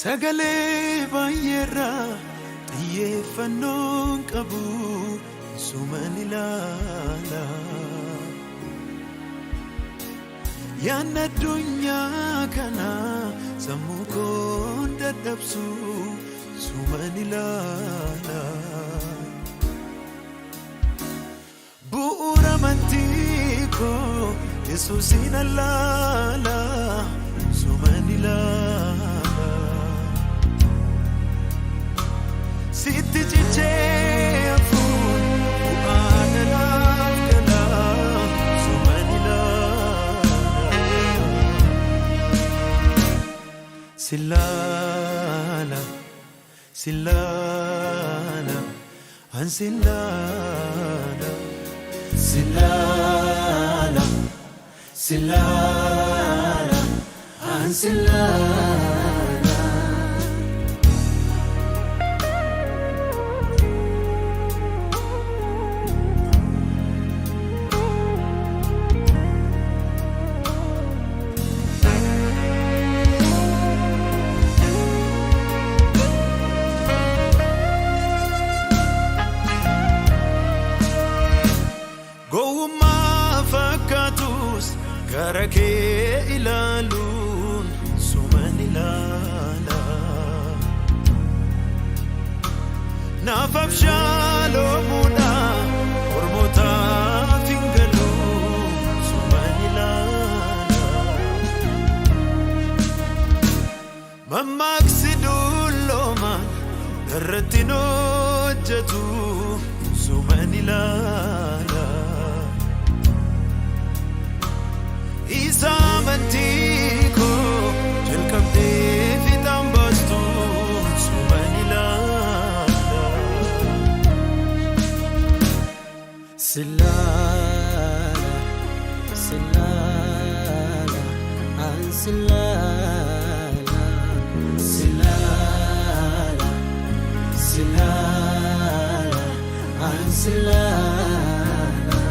Sagalee baay'eerraa xiyyeeffannoon qabu suman ilaala. Yaanna addunyaa kana sammuu koon dadhabsu suman ilaala. Bu'uura amantii koo Yesuusin ilaala suman ilaala. Sitti jechee afuun bu'aan alaaf gala suman ilaala. Silaala silaala an silaala. Silaala silaala an silaala. Gara kee ilaaluun suman ilaala. Naaf abshaaloomuudha ormootaaf hin galu suman ilaala. Mammaaksi dulloomaan irratti hojjetu suman ilaala. Isa amantii koo jalqabdee fiixaan baastu suman ilaala. Silaala silaala an silaala. Silaala silaala an silaala.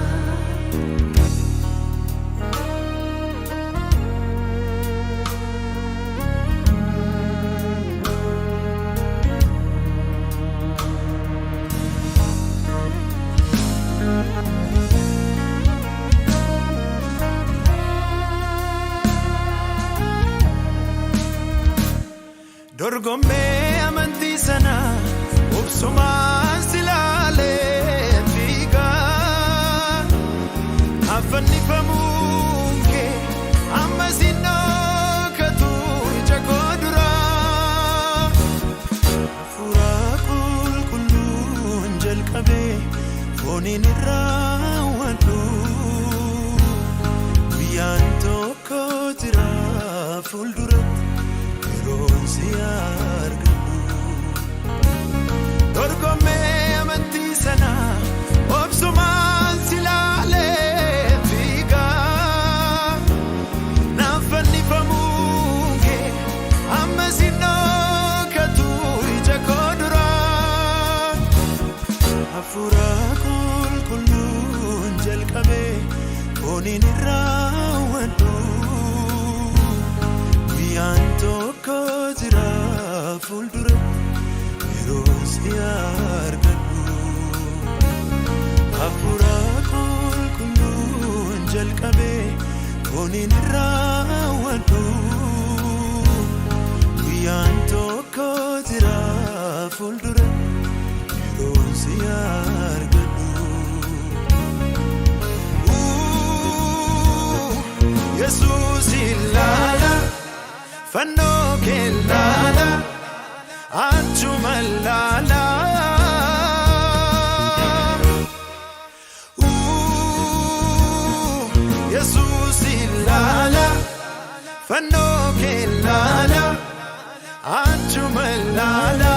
Dorgommee amantii sana obsumaan silaalee fiigaa. Affannifamuun kee amma sinnookatu ija koo duraa. Hafuura qulqulluun jalqabee fooniin irraa wadhu. Guyyaan tokko jira fuulduratti yeroon si argadhu. Dorgommee amantii sana obsumaan silaalee fiigaa. Naaf fannifamuun kee amma sinnookatu ija koo duraa. Hafuura qulqulluun jalqabee fooniin irraa wadhu. Guyyaan tokko jira fuulduratti yeroo si argadhu. Hafuura qulqulluun jalqabee fooniin irraa wadhu. Guyyaan tokko jira fuulduratti yeroo si argadhu. Yesuus ilaala. Fannoo kee ilaala achuma ilaala. Yesuus ilaala. Fannoo kee ilaala achuma ilaala.